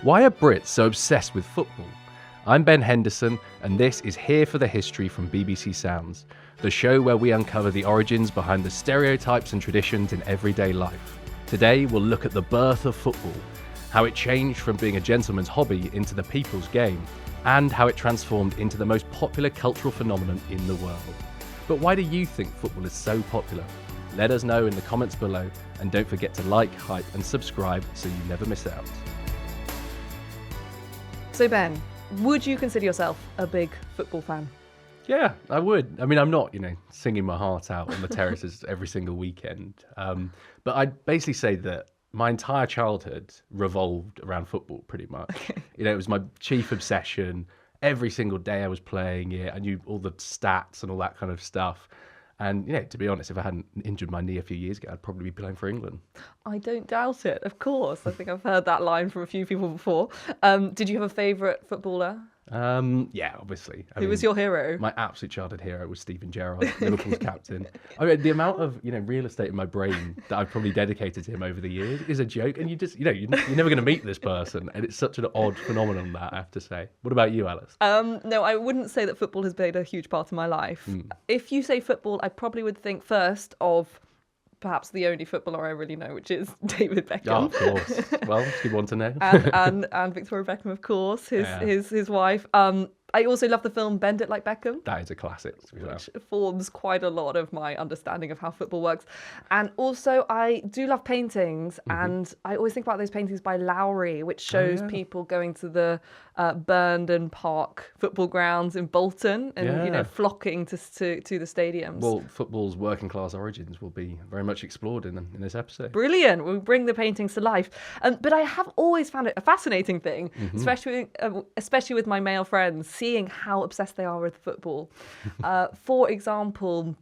Why are Brits so obsessed with football? I'm Ben Henderson, and this is Here for the History from BBC Sounds, the show where we uncover the origins behind the stereotypes and traditions in everyday life. Today, we'll look at the birth of football, how it changed from being a gentleman's hobby into the people's game, and how it transformed into the most popular cultural phenomenon in the world. But why do you think football is so popular? Let us know in the comments below, and don't forget to like, hype, and subscribe so you never miss out. So Ben, would you consider yourself a big football fan? Yeah, I would. I mean, I'm not, singing my heart out on the terraces every single weekend. But I'd basically say that my entire childhood revolved around football, pretty much. Okay. It was my chief obsession. Every single day I was playing it. I knew all the stats and all that kind of stuff. And, to be honest, if I hadn't injured my knee a few years ago, I'd probably be playing for England. I don't doubt it, of course. I think I've heard that line from a few people before. Did you have a favourite footballer? Yeah, obviously. Who was your hero? My absolute childhood hero was Steven Gerrard, Liverpool's captain. I mean, the amount of real estate in my brain that I've probably dedicated to him over the years is a joke. And you just, you're never going to meet this person, and it's such an odd phenomenon, that I have to say. What about you, Alice? No, I wouldn't say that football has played a huge part in my life. If you say football, I probably would think first of perhaps the only footballer I really know, which is David Beckham. Oh, of course. Well, it's a good one to know. and Victoria Beckham, of course, his wife. I also love the film Bend It Like Beckham. That is a classic. Which forms quite a lot of my understanding of how football works. And also, I do love paintings, and I always think about those paintings by Lowry, which shows people going to the Burnden Park football grounds in Bolton and flocking to the stadiums. Well, football's working class origins will be very much explored in this episode. Brilliant. We'll bring the paintings to life. But I have always found it a fascinating thing, especially with my male friends, seeing how obsessed they are with football. For example,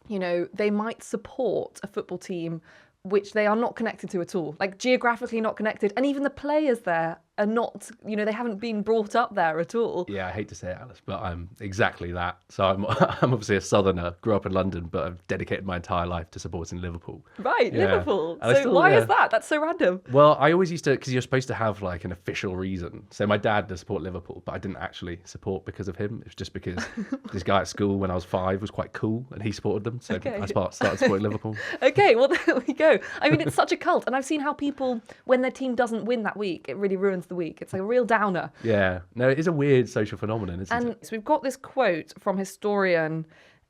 they might support a football team which they are not connected to at all, like geographically not connected. And even the players there are not, they haven't been brought up there at all. Yeah, I hate to say it, Alice, but I'm exactly that. So I'm obviously a southerner, grew up in London, but I've dedicated my entire life to supporting Liverpool. Right, yeah. Liverpool. So why is that? That's so random. Well, I always used to, because you're supposed to have like an official reason. So my dad does support Liverpool, but I didn't actually support because of him. It was just because this guy at school when I was 5 was quite cool and he supported them. So I started supporting Liverpool. Okay, well, there we go. I mean, it's such a cult. And I've seen how people, when their team doesn't win that week, it really ruins the week. It's like a real downer. Yeah. No, it is a weird social phenomenon, isn't it? And so we've got this quote from historian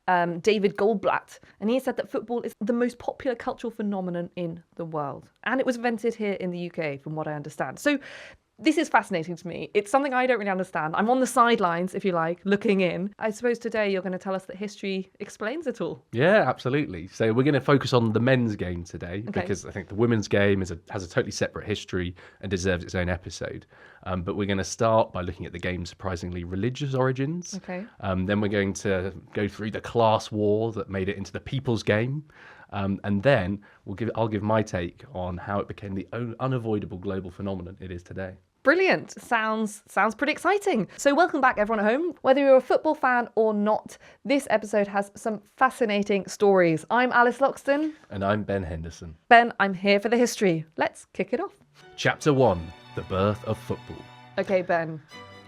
David Goldblatt, and he said that football is the most popular cultural phenomenon in the world. And it was invented here in the UK, from what I understand. So this is fascinating to me. It's something I don't really understand. I'm on the sidelines, if you like, looking in. I suppose today you're going to tell us that history explains it all. Yeah, absolutely. So we're going to focus on the men's game today, because I think the women's game has a totally separate history and deserves its own episode. But we're going to start by looking at the game's surprisingly religious origins. Okay. Then we're going to go through the class war that made it into the people's game. And then I'll give my take on how it became the unavoidable global phenomenon it is today. Brilliant. Sounds pretty exciting. So welcome back, everyone at home. Whether you're a football fan or not, this episode has some fascinating stories. I'm Alice Loxton. And I'm Ben Henderson. Ben, I'm here for the history. Let's kick it off. Chapter 1, the birth of football. Okay, Ben,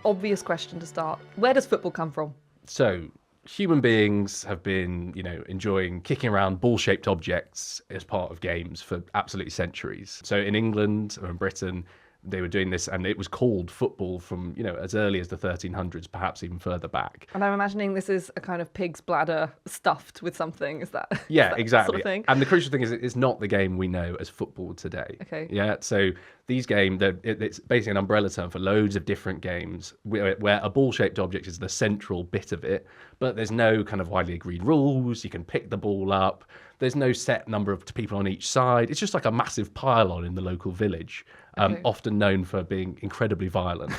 obvious question to start. Where does football come from? So, human beings have been, enjoying kicking around ball-shaped objects as part of games for absolutely centuries. So in England or in Britain, they were doing this, and it was called football from, as early as the 1300s, perhaps even further back. And I'm imagining this is a kind of pig's bladder stuffed with something. Is that? Yeah, that exactly. Sort of thing? And the crucial thing is it's not the game we know as football today. Okay. Yeah, so these games, it's basically an umbrella term for loads of different games where a ball-shaped object is the central bit of it, but there's no kind of widely agreed rules. You can pick the ball up. There's no set number of people on each side. It's just like a massive pile-on in the local village, often known for being incredibly violent.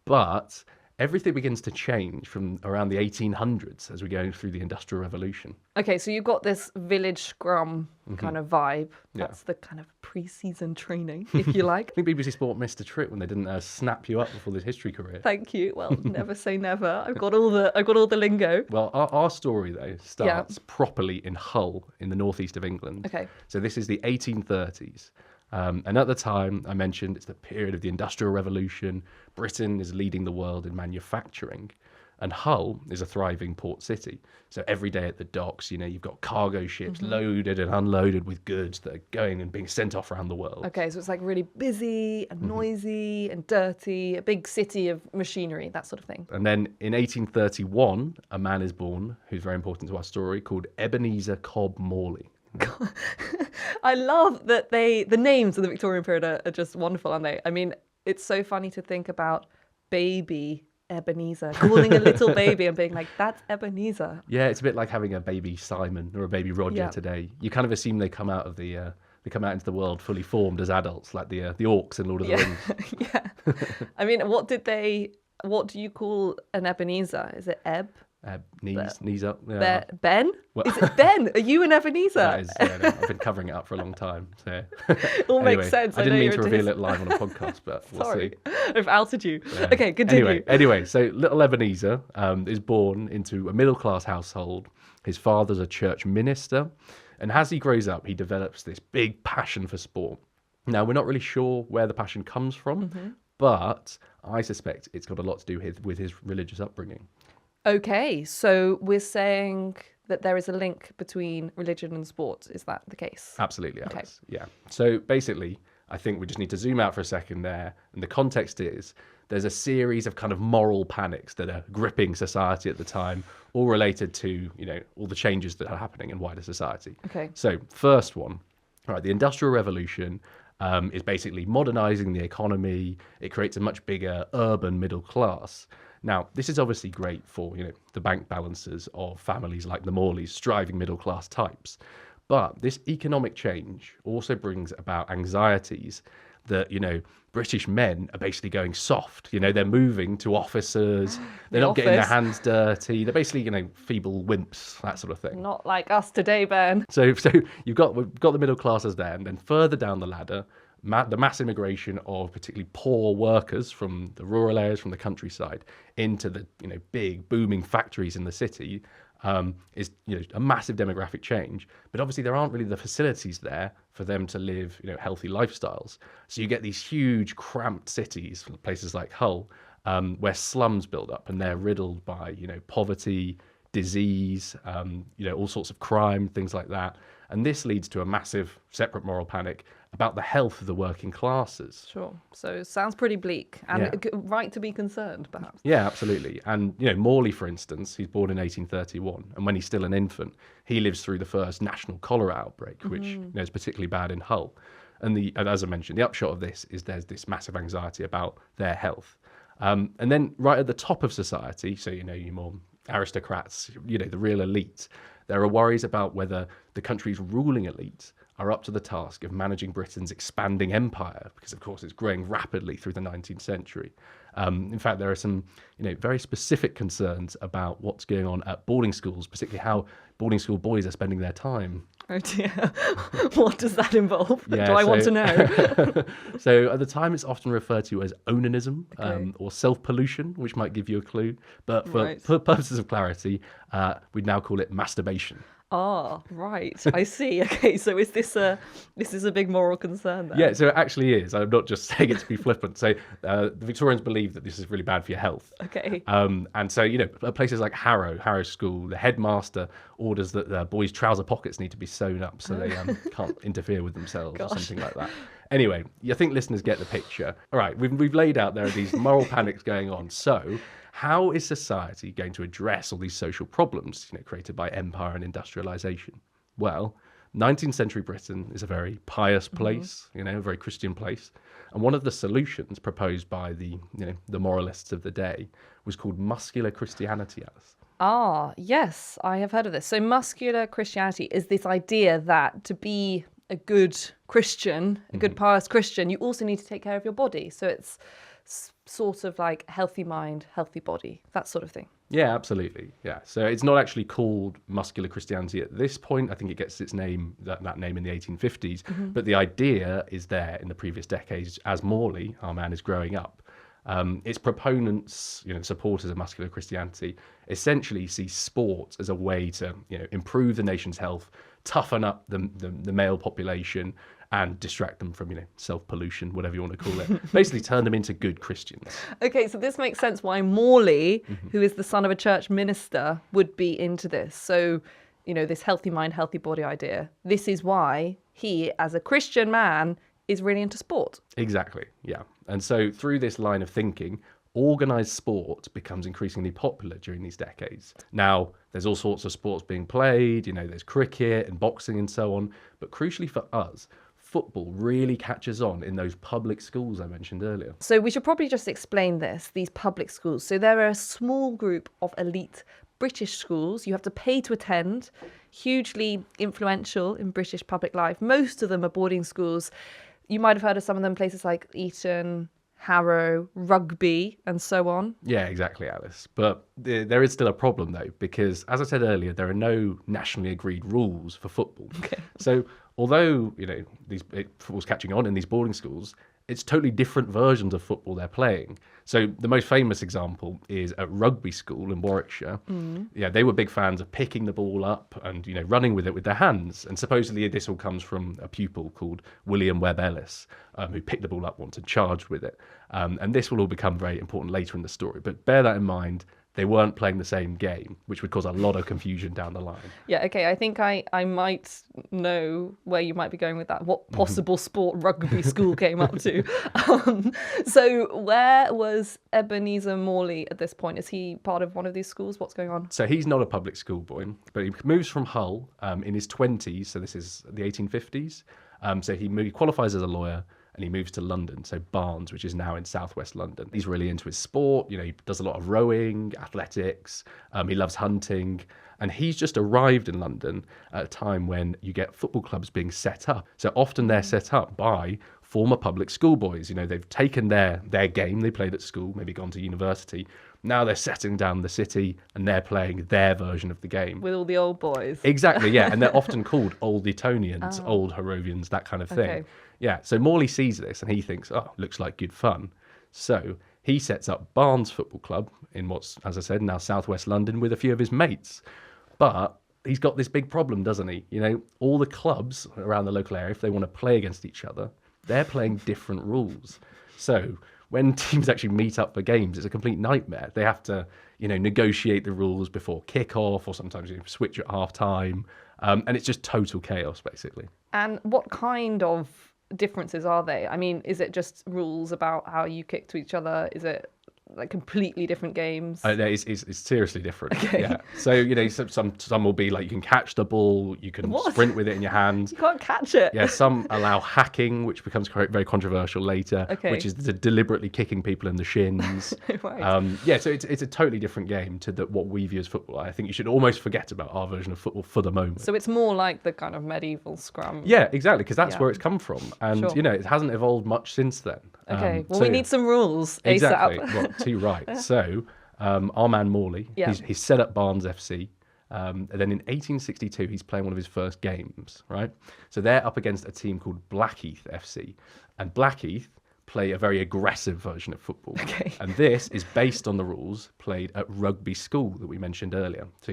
But everything begins to change from around the 1800s as we go through the Industrial Revolution. Okay, so you've got this village scrum kind of vibe. That's the kind of pre-season training, if you like. I think BBC Sport missed a trick when they didn't snap you up before this history career. Thank you. Well, never say never. I've got all the lingo. Well, our story though starts properly in Hull in the northeast of England. Okay. So this is the 1830s. And at the time, I mentioned it's the period of the Industrial Revolution. Britain is leading the world in manufacturing. And Hull is a thriving port city. So every day at the docks, you've got cargo ships loaded and unloaded with goods that are going and being sent off around the world. Okay, so it's like really busy and noisy and dirty, a big city of machinery, that sort of thing. And then in 1831, a man is born who's very important to our story called Ebenezer Cobb Morley. I love that the names of the Victorian period are just wonderful, aren't they? I mean, it's so funny to think about baby Ebenezer, calling a little baby and being like, that's Ebenezer. Yeah, it's a bit like having a baby Simon or a baby Roger today. You kind of assume they come out into the world fully formed as adults, like the orcs in Lord of the Rings. Yeah. I mean, what do you call an Ebenezer? Is it Eb? Knees up. Yeah. Ben? Well, is it Ben? Are you an Ebenezer? That is, no, I've been covering it up for a long time. So all anyway, makes sense. I didn't mean to reveal it live on a podcast, but we'll Sorry, see. I've outed you. Yeah. Okay, continue. Anyway, so little Ebenezer is born into a middle-class household. His father's a church minister, and as he grows up, he develops this big passion for sport. Now, we're not really sure where the passion comes from, but I suspect it's got a lot to do with his religious upbringing. Okay, so we're saying that there is a link between religion and sport. Is that the case? Absolutely, Alex. Okay. Yeah. So basically, I think we just need to zoom out for a second there. And the context is there's a series of kind of moral panics that are gripping society at the time, all related to, all the changes that are happening in wider society. Okay. So first one, all right, the Industrial Revolution is basically modernizing the economy. It creates a much bigger urban middle class. Now, this is obviously great for, the bank balances of families like the Morleys, striving middle-class types. But this economic change also brings about anxieties that, British men are basically going soft. They're moving to officers. They're not getting their hands dirty. They're basically, feeble wimps, that sort of thing. Not like us today, Ben. So we've got the middle classes there, and then further down the ladder, the mass immigration of particularly poor workers from the rural areas, from the countryside, into the big booming factories in the city is a massive demographic change. But obviously there aren't really the facilities there for them to live healthy lifestyles. So you get these huge cramped cities, places like Hull, where slums build up, and they're riddled by poverty, disease, all sorts of crime, things like that. And this leads to a massive separate moral panic about the health of the working classes. Sure. So it sounds pretty bleak and right to be concerned, perhaps. Yeah, absolutely. And, Morley, for instance, he's born in 1831. And when he's still an infant, he lives through the first national cholera outbreak, which is particularly bad in Hull. And as I mentioned, the upshot of this is there's this massive anxiety about their health. And then right at the top of society, so, your more aristocrats, the real elite, there are worries about whether the country's ruling elites are up to the task of managing Britain's expanding empire, because of course it's growing rapidly through the 19th century. In fact, there are some, very specific concerns about what's going on at boarding schools, particularly how boarding school boys are spending their time. Oh dear, what does that involve? Do I want to know? So at the time, it's often referred to as onanism or self-pollution, which might give you a clue. But for purposes of clarity, we'd now call it masturbation. Ah, right. I see. Okay, so is this a big moral concern then? Yeah, so it actually is. I'm not just saying it to be flippant. So the Victorians believe that this is really bad for your health. Okay. And so, places like Harrow School, the headmaster orders that the boys' trouser pockets need to be sewn up so they can't interfere with themselves or something like that. Anyway, I think listeners get the picture. All right, we've laid out there are these moral panics going on. So how is society going to address all these social problems, created by empire and industrialization? Well, 19th century Britain is a very pious place, a very Christian place. And one of the solutions proposed by the moralists of the day was called muscular Christianity, Alice. Ah, yes, I have heard of this. So muscular Christianity is this idea that to be a good Christian, a good pious Christian, you also need to take care of your body. So it's sort of like healthy mind, healthy body, that sort of thing. Yeah, absolutely. Yeah. So it's not actually called muscular Christianity at this point. I think it gets its name, that name, in the 1850s. But the idea is there in the previous decades as Morley, our man, is growing up. Its proponents, supporters of muscular Christianity, essentially see sport as a way to, improve the nation's health, toughen up the male population, and distract them from, self-pollution, whatever you want to call it. Basically turn them into good Christians. Okay, so this makes sense why Morley, who is the son of a church minister, would be into this. So, this healthy mind, healthy body idea. This is why he, as a Christian man, is really into sport. Exactly, yeah. And so through this line of thinking, organised sport becomes increasingly popular during these decades. Now, there's all sorts of sports being played, there's cricket and boxing and so on. But crucially for us, football really catches on in those public schools I mentioned earlier. So we should probably just explain this, these public schools. So there are a small group of elite British schools you have to pay to attend, hugely influential in British public life. Most of them are boarding schools. You might have heard of some of them, places like Eton, Harrow, Rugby, and so on. Yeah, exactly, Alice. But there is still a problem, though, because, as I said earlier, there are no nationally agreed rules for football. Okay. So, although, football's catching on in these boarding schools, it's totally different versions of football they're playing. So the most famous example is at Rugby School in Warwickshire. Yeah, they were big fans of picking the ball up and, running with it with their hands. And supposedly this all comes from a pupil called William Webb Ellis, who picked the ball up once and charged with it. And this will all become very important later in the story. But bear that in mind. They weren't playing the same game, which would cause a lot of confusion down the line. Yeah, okay, I think I might know where you might be going with that, what possible sport Rugby School came up to. So where was Ebenezer Morley at this point? Is he part of one of these schools? What's going on? So he's not a public school boy, but he moves from Hull in his 20s, so this is the 1850s. So he qualifies as a lawyer, and he moves to London, so Barnes, which is now in southwest London. He's really into his sport. He does a lot of rowing, athletics. He loves hunting. And he's just arrived in London at a time when you get football clubs being set up. So often they're set up by former public schoolboys. They've taken their game they played at school, maybe gone to university. Now they're setting down the city and they're playing their version of the game. With all the old boys. Exactly, yeah. And they're often called Old Etonians, Old Harrovians, that kind of thing. Okay. Yeah, so Morley sees this and he thinks, looks like good fun. So he sets up Barnes Football Club in what's, as I said, now southwest London with a few of his mates. But he's got this big problem, doesn't he? All the clubs around the local area, if they want to play against each other, they're playing different rules. So when teams actually meet up for games, it's a complete nightmare. They have to, negotiate the rules before kick-off, or sometimes switch at half-time. And it's just total chaos, basically. And what kind of differences are they? I mean, is it just rules about how you kick to each other? Is it like completely different games? It's seriously different. Okay. Yeah. So some will be like you can catch the ball, you can sprint with it in your hand. You can't catch it. Yeah. Some allow hacking, which becomes very controversial later. Okay. Which is deliberately kicking people in the shins. Right. So it's a totally different game to what we view as football. I think you should almost forget about our version of football for the moment. So it's more like the kind of medieval scrum. Yeah, exactly, because that's where it's come from, and Sure. it hasn't evolved much since then. Okay. We need some rules. Exactly. ASAP. Well, too right. So, our man Morley, he's set up Barnes FC. And then in 1862, he's playing one of his first games, right? So they're up against a team called Blackheath FC. And Blackheath play a very aggressive version of football. Okay. And this is based on the rules played at Rugby School that we mentioned earlier. So,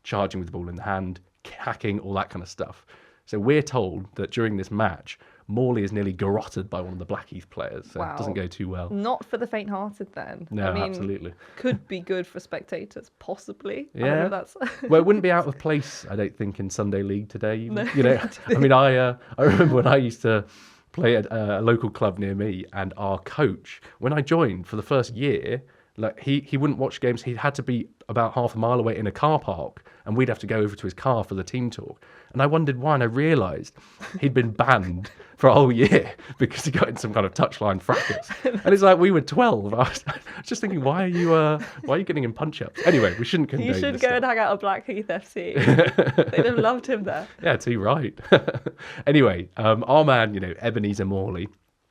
charging with the ball in the hand, hacking, all that kind of stuff. So we're told that during this match, Morley is nearly garroted by one of the Blackheath players. So Wow. it doesn't go too well. Not for the faint-hearted then. No, I mean, absolutely. Could be good for spectators, possibly. Yeah. I don't know if that's... Well, it wouldn't be out of place, I don't think, in Sunday League today. No. I mean, I remember when I used to play at a local club near me, and our coach, when I joined for the first year, like he wouldn't watch games. He had to be about half a mile away in a car park, and we'd have to go over to his car for the team talk. And I wondered why, and I realised he'd been banned for a whole year because he got in some kind of touchline fracas. And it's like we were 12. I was just thinking, why are you getting in punch-ups? Anyway, we shouldn't condone You should this go stuff. and hang out at Blackheath FC. They'd have loved him there. Yeah, too right. Anyway, our man, Ebenezer Morley,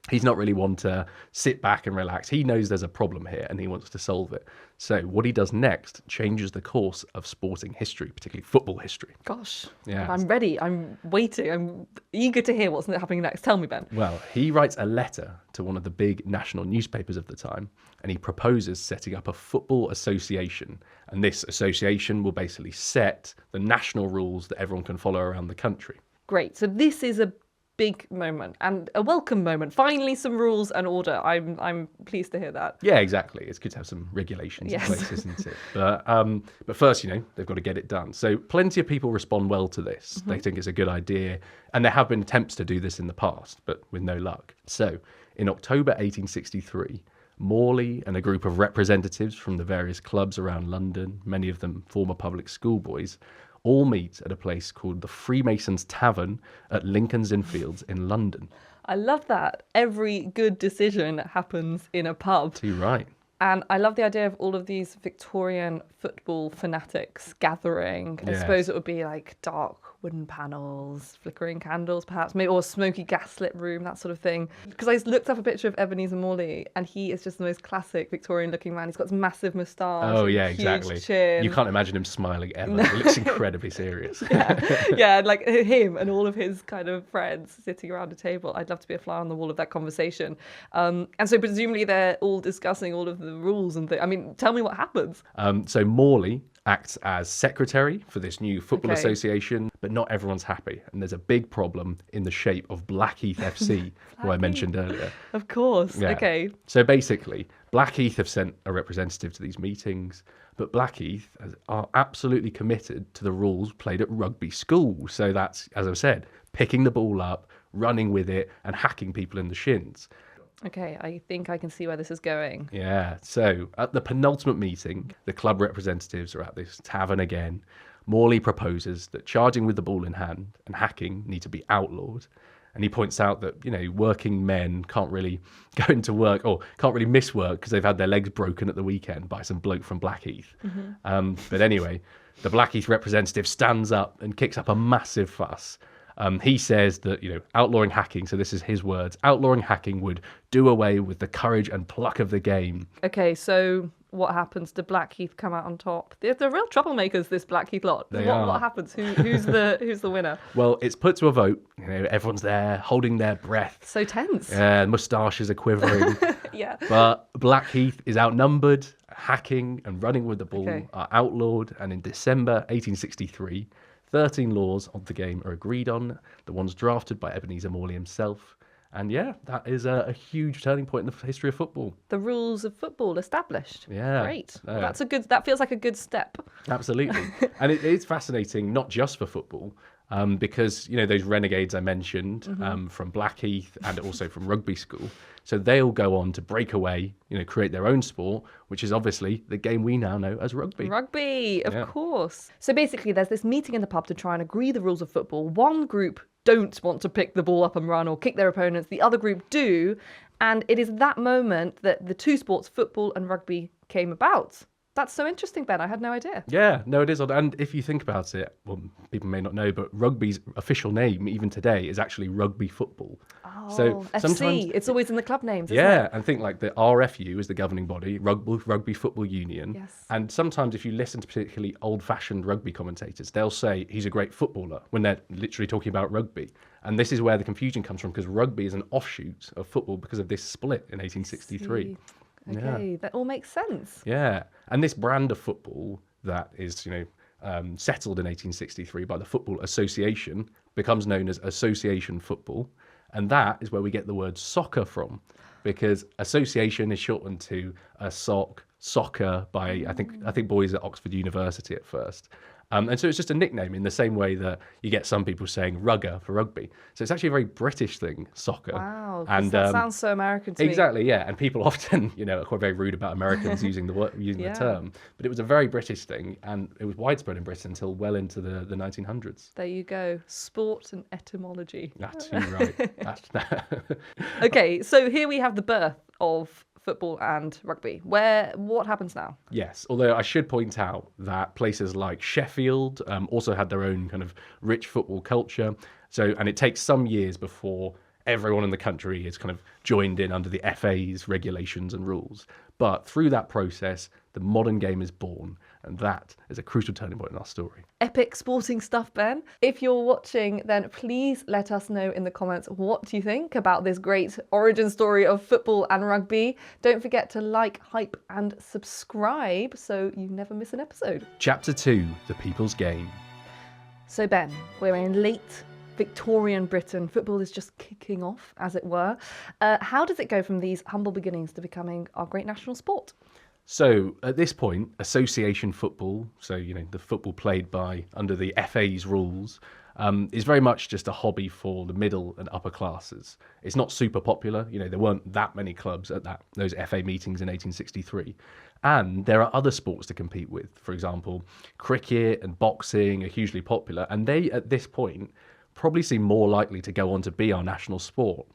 he's not really one to sit back and relax. He knows there's a problem here and he wants to solve it. So what he does next changes the course of sporting history, particularly football history. Gosh, Yeah. I'm ready. I'm waiting. I'm eager to hear what's happening next. Tell me, Ben. Well, he writes a letter to one of the big national newspapers of the time, and he proposes setting up a football association. And this association will basically set the national rules that everyone can follow around the country. Great. So this is a big moment and a welcome moment. Finally, some rules and order. I'm pleased to hear that. Yeah, exactly. It's good to have some regulations in place, isn't it? But first, they've got to get it done. So plenty of people respond well to this. They think it's a good idea. And there have been attempts to do this in the past, but with no luck. So in October 1863, Morley and a group of representatives from the various clubs around London, many of them former public schoolboys, all meet at a place called the Freemasons Tavern at Lincoln's Inn Fields in London. I love that. Every good decision happens in a pub. Too right. And I love the idea of all of these Victorian football fanatics gathering. I suppose it would be like dark wooden panels, flickering candles perhaps, maybe, or a smoky gaslit room, that sort of thing. Because I looked up a picture of Ebenezer Morley and he is just the most classic Victorian looking man. He's got this massive moustache. Oh yeah, huge exactly. Chin. You can't imagine him smiling ever. He looks incredibly serious. Yeah, like him and all of his kind of friends sitting around a table. I'd love to be a fly on the wall of that conversation. And so presumably they're all discussing all of the rules and things. I mean, tell me what happens. So Morley acts as secretary for this new football association, but not everyone's happy. And there's a big problem in the shape of Blackheath FC, who I mentioned earlier. Of course. Yeah. Okay. So basically, Blackheath have sent a representative to these meetings, but Blackheath are absolutely committed to the rules played at rugby school. So that's, as I said, picking the ball up, running with it, and hacking people in the shins. Okay, I think I can see where this is going. Yeah, so at the penultimate meeting, the club representatives are at this tavern again. Morley proposes that charging with the ball in hand and hacking need to be outlawed. And he points out that, working men can't really go into work or can't really miss work because they've had their legs broken at the weekend by some bloke from Blackheath. But anyway, the Blackheath representative stands up and kicks up a massive fuss. He says that, outlawing hacking, so this is his words, outlawing hacking would do away with the courage and pluck of the game. Okay, so what happens? Do Blackheath come out on top? They're real troublemakers, this Blackheath lot. What happens? Who's the winner? Well, it's put to a vote. Everyone's there holding their breath. So tense. Moustaches are quivering. Yeah. But Blackheath is outnumbered. Hacking and running with the ball are outlawed. And in December 1863... 13 laws of the game are agreed on, the ones drafted by Ebenezer Morley himself. And that is a huge turning point in the history of football. The rules of football established. Yeah. Great. That feels like a good step. Absolutely. And it is fascinating, not just for football, because, those renegades I mentioned from Blackheath and also from rugby school, so they all go on to break away, create their own sport, which is obviously the game we now know as rugby. Rugby, of course. So basically, there's this meeting in the pub to try and agree the rules of football. One group don't want to pick the ball up and run or kick their opponents. The other group do. And it is that moment that the two sports, football and rugby, came about. That's so interesting, Ben. I had no idea. Yeah, no, it is odd. And if you think about it, well, people may not know, but rugby's official name, even today, is actually rugby football. Oh, so FC. It's always in the club names, isn't yeah, it? and think like the RFU is the governing body, Rugby Football Union. Yes. And sometimes if you listen to particularly old-fashioned rugby commentators, they'll say he's a great footballer when they're literally talking about rugby. And this is where the confusion comes from, because rugby is an offshoot of football because of this split in 1863. Okay, that all makes sense. Yeah, and this brand of football that is, settled in 1863 by the Football Association becomes known as association football, and that is where we get the word soccer from, because association is shortened to soccer by I think boys at Oxford University at first. And so it's just a nickname in the same way that you get some people saying rugger for rugby. So it's actually a very British thing, soccer. Wow, and that sounds so American to me. Exactly, yeah. And people often, are quite very rude about Americans using the term. But it was a very British thing, and it was widespread in Britain until well into the 1900s. There you go. Sport and etymology. That's right. Okay, so here we have the birth of football and rugby. What happens now? Yes, although I should point out that places like Sheffield also had their own kind of rich football culture. And it takes some years before everyone in the country is kind of joined in under the FA's regulations and rules. But through that process, the modern game is born, and that is a crucial turning point in our story. Epic sporting stuff, Ben. If you're watching, then please let us know in the comments what you think about this great origin story of football and rugby. Don't forget to like, hype, and subscribe so you never miss an episode. Chapter 2, The People's Game. So Ben, we're in late Victorian Britain, football is just kicking off, as it were. How does it go from these humble beginnings to becoming our great national sport? So at this point, association football, so the football played by under the FA's rules, is very much just a hobby for the middle and upper classes. It's not super popular. There weren't that many clubs at those FA meetings in 1863. And there are other sports to compete with. For example, cricket and boxing are hugely popular. And they, at this point, probably seem more likely to go on to be our national sport.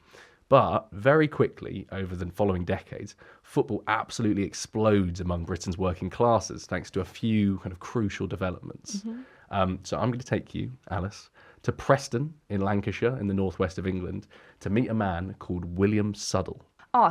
But very quickly, over the following decades, football absolutely explodes among Britain's working classes, thanks to a few kind of crucial developments. So I'm going to take you, Alice, to Preston in Lancashire, in the northwest of England, to meet a man called William Suddle.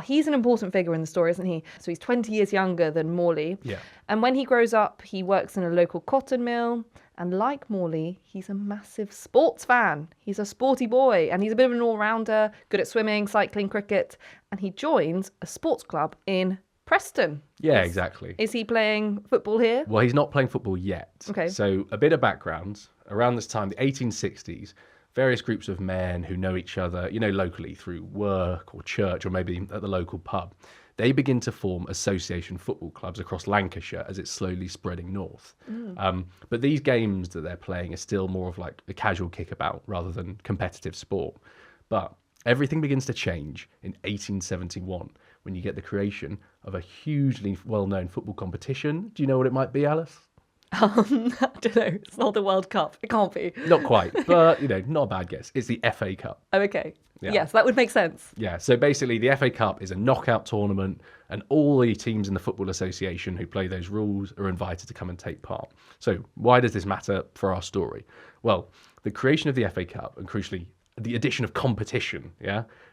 He's an important figure in the story, isn't he? So he's 20 years younger than Morley. Yeah. And when he grows up, he works in a local cotton mill. And like Morley, he's a massive sports fan. He's a sporty boy, and he's a bit of an all-rounder, good at swimming, cycling, cricket. And he joins a sports club in Preston. Yeah, exactly. Is he playing football here? Well, he's not playing football yet. Okay. So a bit of background. Around this time, the 1860s, various groups of men who know each other, locally through work or church or maybe at the local pub, they begin to form association football clubs across Lancashire as it's slowly spreading north. But these games that they're playing are still more of like a casual kickabout rather than competitive sport. But everything begins to change in 1871 when you get the creation of a hugely well-known football competition. Do you know what it might be, Alice? I don't know. It's not the World Cup. It can't be. Not quite, but, not a bad guess. It's the FA Cup. Oh, okay. Yeah. Yes, that would make sense. Yeah, so basically the FA Cup is a knockout tournament and all the teams in the Football Association who play those rules are invited to come and take part. So why does this matter for our story? Well, the creation of the FA Cup and crucially the addition of competition,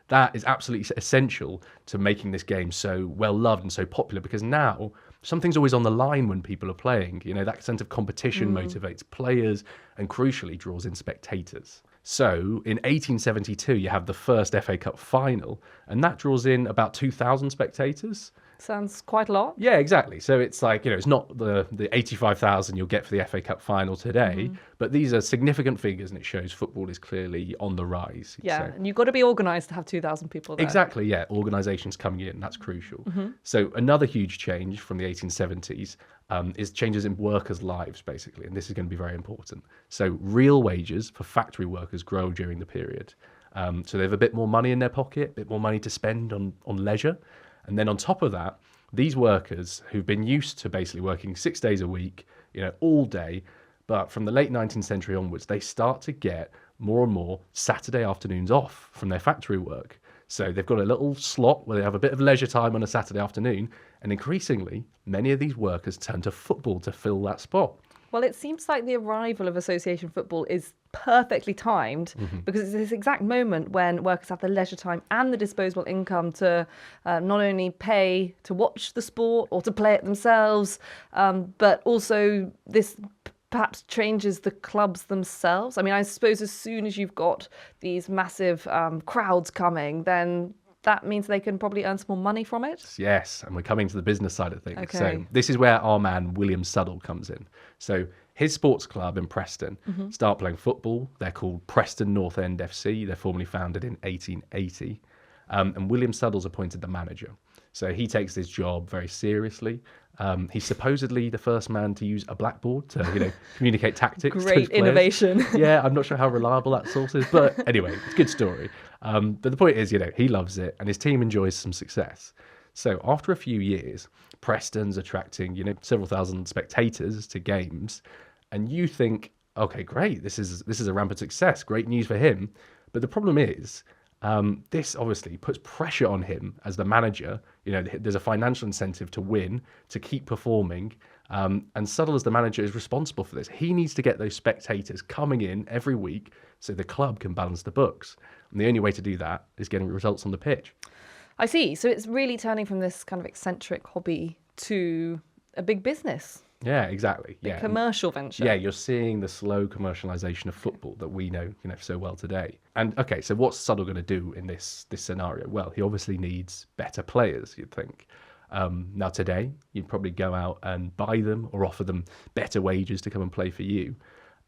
that is absolutely essential to making this game so well loved and so popular because now something's always on the line when people are playing. That sense of competition motivates players and crucially draws in spectators. So in 1872, you have the first FA Cup final, and that draws in about 2,000 spectators. Sounds quite a lot. Yeah, exactly. So it's like, it's not the 85,000 you'll get for the FA Cup final today, but these are significant figures and it shows football is clearly on the rise. Yeah, and you've got to be organised to have 2,000 people there. Exactly, yeah. Organisations coming in, that's crucial. So another huge change from the 1870s is changes in workers' lives, basically, and this is going to be very important. So real wages for factory workers grow during the period. So they have a bit more money in their pocket, a bit more money to spend on leisure. And then on top of that, these workers who've been used to basically working 6 days a week, all day, but from the late 19th century onwards, they start to get more and more Saturday afternoons off from their factory work. So they've got a little slot where they have a bit of leisure time on a Saturday afternoon. And increasingly, many of these workers turn to football to fill that spot. Well, it seems like the arrival of association football is perfectly timed because it's this exact moment when workers have the leisure time and the disposable income to not only pay to watch the sport or to play it themselves, but also this perhaps changes the clubs themselves. I mean, I suppose as soon as you've got these massive crowds coming, then that means they can probably earn some more money from it. Yes, and we're coming to the business side of things. Okay. So this is where our man William Suddle comes in. So his sports club in Preston start playing football. They're called Preston North End FC. They're formally founded in 1880. And William Suddle's appointed the manager. So he takes this job very seriously. He's supposedly the first man to use a blackboard to, communicate tactics. Great innovation. Yeah, I'm not sure how reliable that source is, but anyway, it's a good story. But the point is, he loves it and his team enjoys some success. So after a few years, Preston's attracting, several thousand spectators to games, and you think, okay, great, this is a rampant success, great news for him. But the problem is, this obviously puts pressure on him as the manager. There's a financial incentive to win, to keep performing. And Suddle, as the manager, is responsible for this. He needs to get those spectators coming in every week so the club can balance the books. And the only way to do that is getting results on the pitch. I see. So it's really turning from this kind of eccentric hobby to a big business. Yeah, exactly. A commercial venture. Yeah, you're seeing the slow commercialization of football that we know, so well today. And okay, so what's Suddle going to do in this scenario? Well, he obviously needs better players, you'd think. Now today, you'd probably go out and buy them or offer them better wages to come and play for you.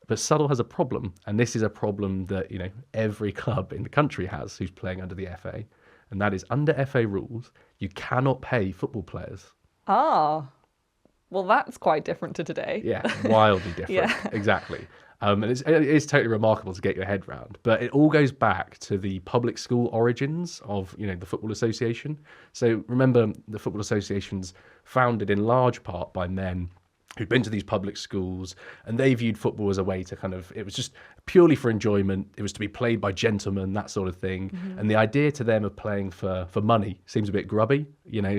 But Subtle has a problem, and this is a problem that, every club in the country has who's playing under the FA, and that is under FA rules, you cannot pay football players. Ah, well, that's quite different to today. Yeah, wildly different. Yeah. Exactly. And it's totally remarkable to get your head round. But it all goes back to the public school origins of, the Football Association. So remember, the Football Association's founded in large part by men who'd been to these public schools, and they viewed football as a way to it was just purely for enjoyment. It was to be played by gentlemen, that sort of thing. Mm-hmm. And the idea to them of playing for money seems a bit grubby,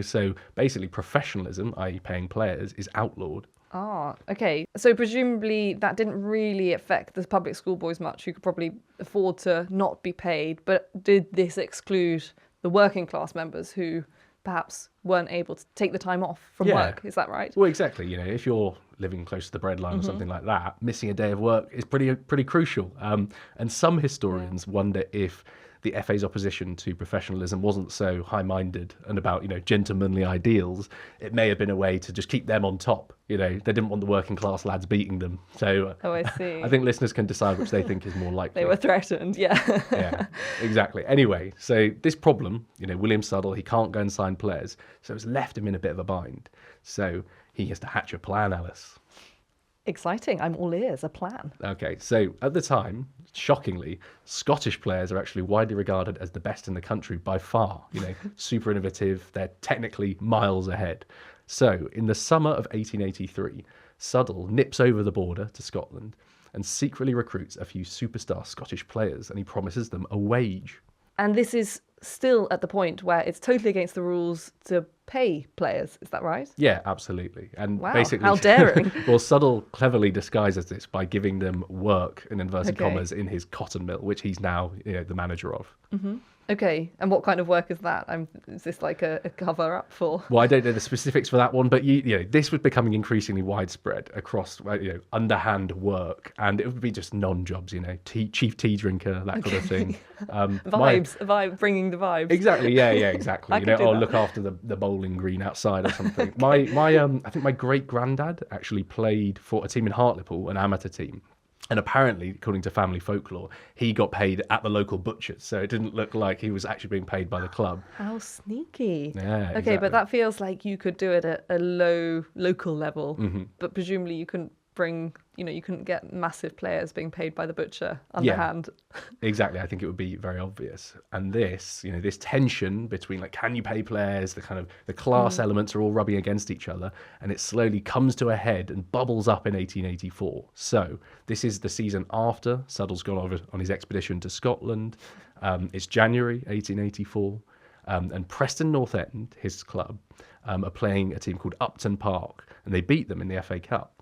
so basically professionalism, i.e. paying players, is outlawed. Ah, okay. So presumably that didn't really affect the public school boys much, who could probably afford to not be paid, but did this exclude the working class members who perhaps weren't able to take the time off from work? Is that right? Well, exactly. If you're living close to the breadline or something like that, missing a day of work is pretty crucial. And some historians wonder if the FA's opposition to professionalism wasn't so high-minded and about, gentlemanly ideals. It may have been a way to just keep them on top. They didn't want the working class lads beating them. So I see. I think listeners can decide which they think is more likely. They were threatened, yeah. Yeah, exactly. Anyway, so this problem, William Suddle, he can't go and sign players. So it's left him in a bit of a bind. So he has to hatch a plan, Alice. Exciting. I'm all ears. A plan. Okay, so at the time, shockingly, Scottish players are actually widely regarded as the best in the country by far. Super innovative. They're technically miles ahead. So in the summer of 1883, Suddle nips over the border to Scotland and secretly recruits a few superstar Scottish players, and he promises them a wage. And this is still at the point where it's totally against the rules to pay players. Is that right? Yeah, absolutely. And wow, basically, how daring. Well, Suddle cleverly disguises this by giving them work, in inverted commas, in his cotton mill, which he's now the manager of. Mm-hmm. Okay, and what kind of work is that? Is this like a cover-up for? Well, I don't know the specifics for that one, but this was becoming increasingly widespread across underhand work, and it would be just non-jobs, chief tea drinker, that kind of thing. Bringing the vibes. Exactly, yeah, exactly. That. Look after the bowling green outside or something. I think my great granddad actually played for a team in Hartlepool, an amateur team. And apparently, according to family folklore, he got paid at the local butcher's. So it didn't look like he was actually being paid by the club. How sneaky. Yeah, okay, exactly. But that feels like you could do it at a local level. Mm-hmm. But presumably you couldn't you couldn't get massive players being paid by the butcher underhand. Yeah, exactly. I think it would be very obvious. And this tension between can you pay players, the class elements are all rubbing against each other, and it slowly comes to a head and bubbles up in 1884. So this is the season after Suddle's gone over on his expedition to Scotland. It's January 1884, and Preston North End, his club, are playing a team called Upton Park, and they beat them in the FA Cup.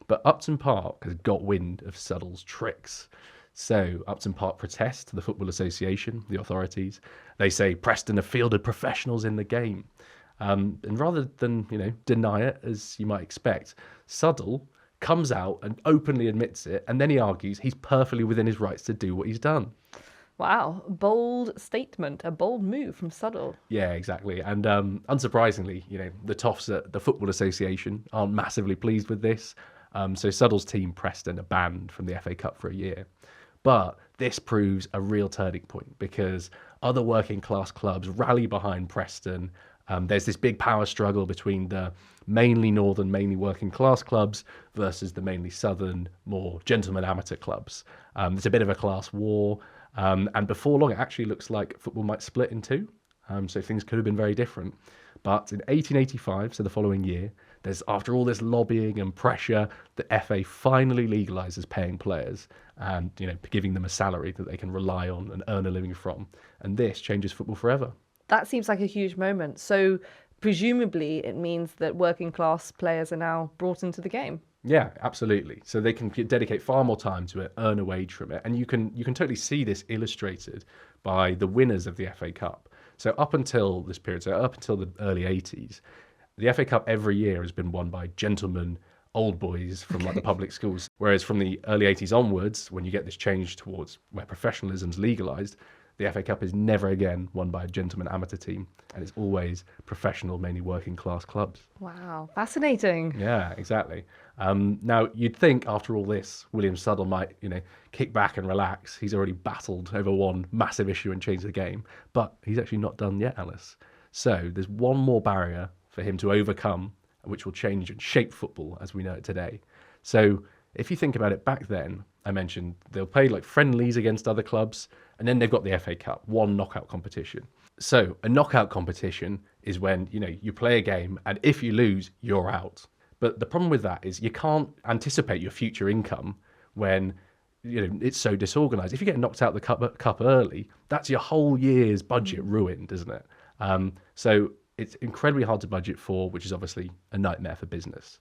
But Upton Park has got wind of Suddle's tricks. So Upton Park protests to the Football Association, the authorities. They say Preston have fielded professionals in the game. And rather than, deny it, as you might expect, Suddle comes out and openly admits it. And then he argues he's perfectly within his rights to do what he's done. Wow, bold statement, a bold move from Suddle. Yeah, exactly. And unsurprisingly, the toffs at the Football Association aren't massively pleased with this. So Suddle's team, Preston, are banned from the FA Cup for a year. But this proves a real turning point because other working class clubs rally behind Preston. There's this big power struggle between the mainly northern, mainly working class clubs versus the mainly southern, more gentleman amateur clubs. There's a bit of a class war. And before long, it actually looks like football might split in two. So things could have been very different. But in 1885, so the following year, after all this lobbying and pressure, the FA finally legalises paying players and giving them a salary that they can rely on and earn a living from. And this changes football forever. That seems like a huge moment. So presumably it means that working class players are now brought into the game. Yeah, absolutely. So they can dedicate far more time to it, earn a wage from it. And you can totally see this illustrated by the winners of the FA Cup. So up until this period, so up until the early 80s, the FA Cup every year has been won by gentlemen, old boys from the public schools. Whereas from the early 80s onwards, when you get this change towards where professionalism's legalised, the FA Cup is never again won by a gentleman amateur team, and it's always professional, mainly working class clubs. Wow, fascinating. Yeah, exactly. Now, you'd think after all this, William Suddle might, kick back and relax. He's already battled over one massive issue and changed the game, but he's actually not done yet, Alice. So there's one more barrier for him to overcome, which will change and shape football as we know it today. So if you think about it, back then, I mentioned they'll play like friendlies against other clubs, and then they've got the FA Cup, one knockout competition. So a knockout competition is when, you play a game, and if you lose, you're out. But the problem with that is you can't anticipate your future income when it's so disorganized. If you get knocked out the cup early, that's your whole year's budget ruined, isn't it? So it's incredibly hard to budget for, which is obviously a nightmare for business.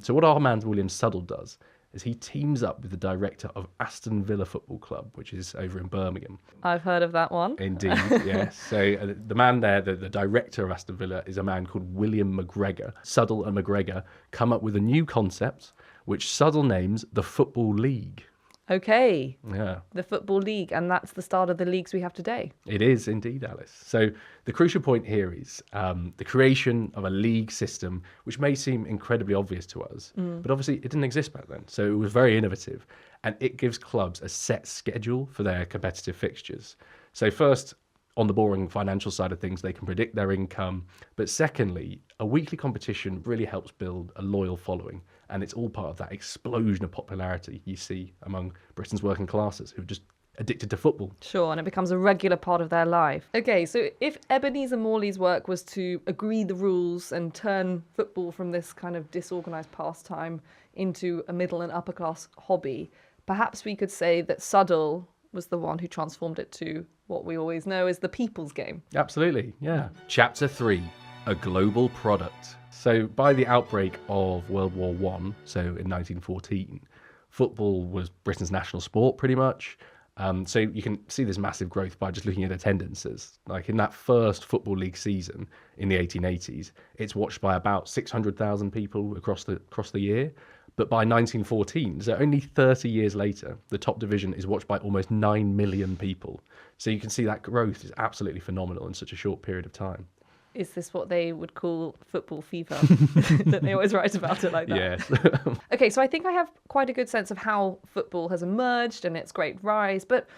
So what our man William Suddle does is he teams up with the director of Aston Villa Football Club, which is over in Birmingham. I've heard of that one. Indeed, yes. So the man there, the director of Aston Villa, is a man called William McGregor. Suddle and McGregor come up with a new concept, which Suddle names the Football League. Okay. Yeah. The Football League, and that's the start of the leagues we have today. It is indeed, Alice. So the crucial point here is the creation of a league system, which may seem incredibly obvious to us, but obviously it didn't exist back then. So it was very innovative, and it gives clubs a set schedule for their competitive fixtures. So first, on the boring financial side of things, they can predict their income. But secondly, a weekly competition really helps build a loyal following. And it's all part of that explosion of popularity you see among Britain's working classes who are just addicted to football. Sure, and it becomes a regular part of their life. Okay, so if Ebenezer Morley's work was to agree the rules and turn football from this kind of disorganised pastime into a middle and upper class hobby, perhaps we could say that Suddle was the one who transformed it to what we always know as the people's game. Absolutely, yeah. Chapter 3, a global product. So by the outbreak of World War I, so in 1914, football was Britain's national sport pretty much. So you can see this massive growth by just looking at attendances. Like in that first Football League season in the 1880s, it's watched by about 600,000 people across the year. But by 1914, so only 30 years later, the top division is watched by almost 9 million people. So you can see that growth is absolutely phenomenal in such a short period of time. Is this what they would call football fever? That they always write about it like that? Yes. Okay, so I think I have quite a good sense of how football has emerged and its great rise, but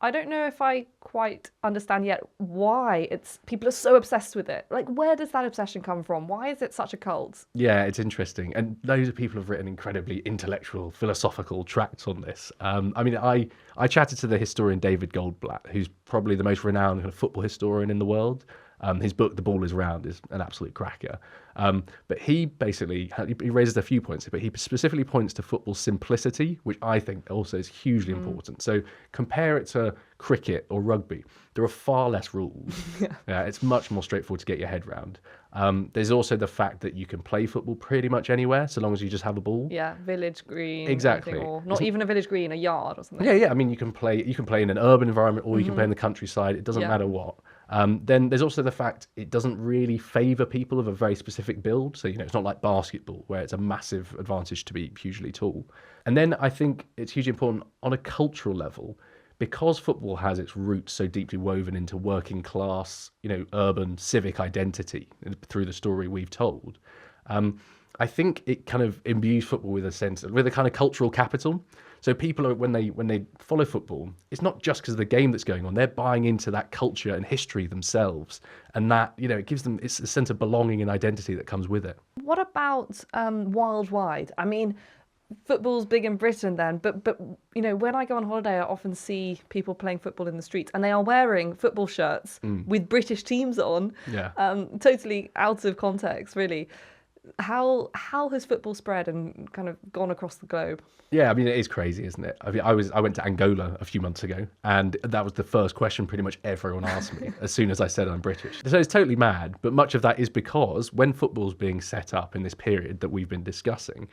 I don't know if I quite understand yet why people are so obsessed with it. Like, where does that obsession come from? Why is it such a cult? Yeah, it's interesting. And loads of people have written incredibly intellectual, philosophical tracts on this. I chatted to the historian David Goldblatt, who's probably the most renowned kind of football historian in the world. His book, The Ball is Round, is an absolute cracker. But he basically he raises a few points, but he specifically points to football's simplicity, which I think also is hugely important. So compare it to cricket or rugby. There are far less rules. It's much more straightforward to get your head round. There's also the fact that you can play football pretty much anywhere, so long as you just have a ball. Yeah, village green. Exactly. Or not even a village green, a yard or something. Yeah. I mean, you can play in an urban environment or you can play in the countryside. It doesn't matter what. Then there's also the fact it doesn't really favour people of a very specific build. So, it's not like basketball where it's a massive advantage to be hugely tall. And then I think it's hugely important on a cultural level, because football has its roots so deeply woven into working class, urban civic identity through the story we've told. I think it kind of imbues football with a kind of cultural capital. So people when they follow football, it's not just because of the game that's going on. They're buying into that culture and history themselves, and that it gives them it's a sense of belonging and identity that comes with it. What about worldwide? I mean, football's big in Britain then, but when I go on holiday, I often see people playing football in the streets, and they are wearing football shirts with British teams on. Yeah. Totally out of context, really. How has football spread and kind of gone across the globe? Yeah, I mean, it is crazy, isn't it? I mean, I went to Angola a few months ago, and that was the first question pretty much everyone asked me as soon as I said I'm British. So it's totally mad, but much of that is because when football's being set up in this period that we've been discussing,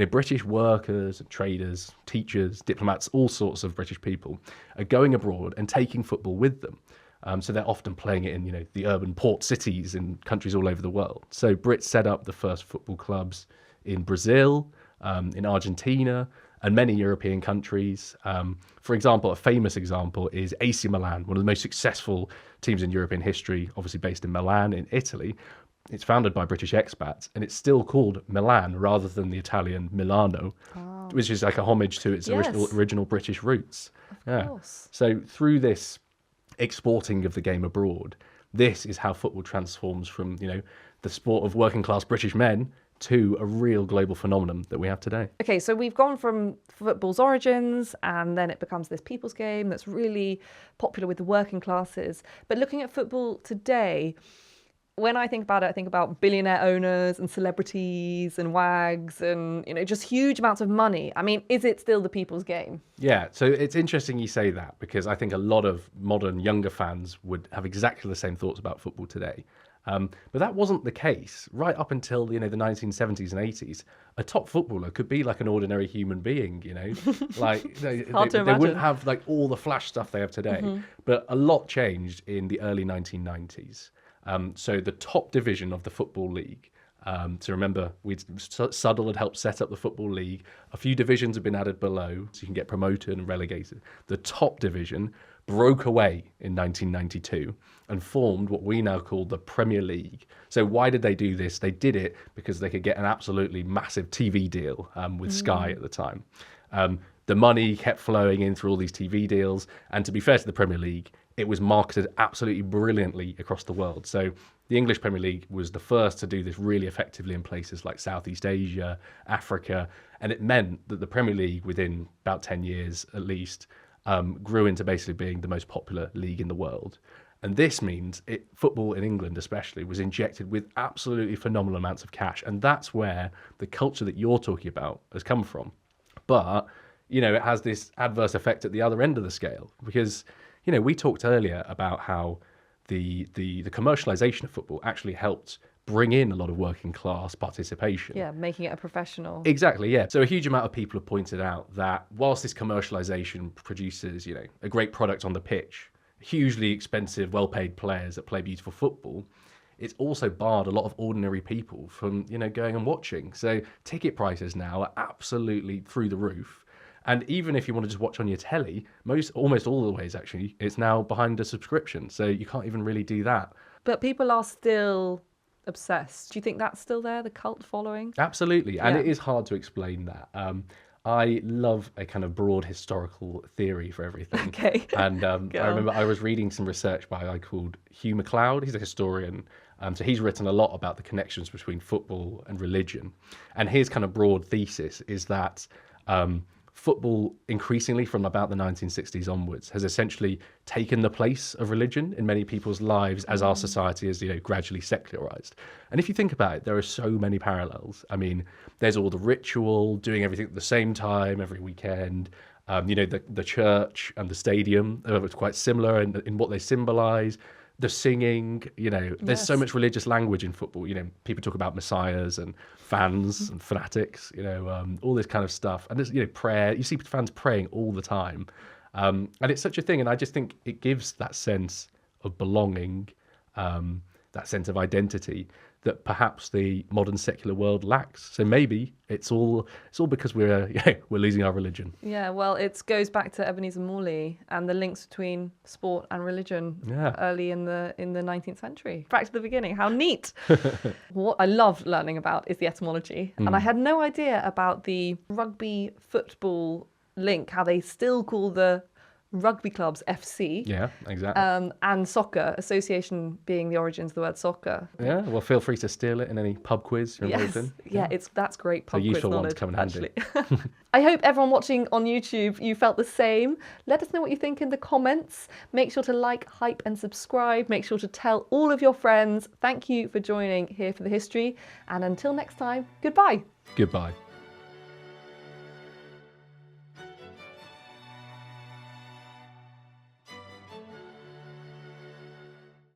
British workers, traders, teachers, diplomats, all sorts of British people are going abroad and taking football with them. So they're often playing it in, the urban port cities in countries all over the world. So Brits set up the first football clubs in Brazil, in Argentina, and many European countries. For example, a famous example is AC Milan, one of the most successful teams in European history, obviously based in Milan in Italy. It's founded by British expats, and it's still called Milan rather than the Italian Milano, which is like a homage to its original British roots. Of course. So through this exporting of the game abroad, this is how football transforms from, the sport of working class British men to a real global phenomenon that we have today. Okay, so we've gone from football's origins, and then it becomes this people's game that's really popular with the working classes. But looking at football today, when I think about it, I think about billionaire owners and celebrities and wags and, just huge amounts of money. I mean, is it still the people's game? Yeah, so it's interesting you say that, because I think a lot of modern younger fans would have exactly the same thoughts about football today. But that wasn't the case right up until, the 1970s and 80s. A top footballer could be like an ordinary human being, like they wouldn't have like all the flash stuff they have today. But a lot changed in the early 1990s. So the top division of the Football League, so remember, Suddle had helped set up the Football League. A few divisions have been added below, so you can get promoted and relegated. The top division broke away in 1992 and formed what we now call the Premier League. So why did they do this? They did it because they could get an absolutely massive TV deal with Sky at the time. The money kept flowing in through all these TV deals. And to be fair to the Premier League, it was marketed absolutely brilliantly across the world. So the English Premier League was the first to do this really effectively in places like Southeast Asia, Africa. And it meant that the Premier League, within about 10 years at least, grew into basically being the most popular league in the world. And this means football in England especially was injected with absolutely phenomenal amounts of cash. And that's where the culture that you're talking about has come from. But, it has this adverse effect at the other end of the scale, because, we talked earlier about how the commercialization of football actually helped bring in a lot of working class participation. Yeah, making it a professional. Exactly, yeah. So a huge amount of people have pointed out that whilst this commercialization produces, a great product on the pitch, hugely expensive, well-paid players that play beautiful football, it's also barred a lot of ordinary people from, going and watching. So ticket prices now are absolutely through the roof. And even if you want to just watch on your telly, almost all the ways actually, it's now behind a subscription. So you can't even really do that. But people are still obsessed. Do you think that's still there, the cult following? Absolutely. And it is hard to explain that. I love a kind of broad historical theory for everything. Okay. And I remember I was reading some research by a guy called Hugh MacLeod. He's a historian. So he's written a lot about the connections between football and religion. And his kind of broad thesis is that football, increasingly from about the 1960s onwards, has essentially taken the place of religion in many people's lives as our society is, gradually secularized. And if you think about it, there are so many parallels. I mean, there's all the ritual, doing everything at the same time every weekend. The church and the stadium are quite similar in what they symbolize. The singing, there's so much religious language in football. People talk about messiahs and fans and fanatics, all this kind of stuff. And there's, prayer. You see fans praying all the time. And it's such a thing. And I just think it gives that sense of belonging, that sense of identity that perhaps the modern secular world lacks. So maybe it's all because we're losing our religion. Yeah, well, it goes back to Ebenezer Morley and the links between sport and religion early in the 19th century. Back to the beginning. How neat. What I love learning about is the etymology. And I had no idea about the rugby football link, how they still call the rugby clubs FC. Yeah, exactly. And soccer, association being the origins of the word soccer. Yeah, well, feel free to steal it in any pub quiz you're involved in. Yeah, that's great pub quiz knowledge. A useful one to come in handy. I hope everyone watching on YouTube, you felt the same. Let us know what you think in the comments. Make sure to like, hype and subscribe. Make sure to tell all of your friends. Thank you for joining Here for the History. And until next time, goodbye. Goodbye.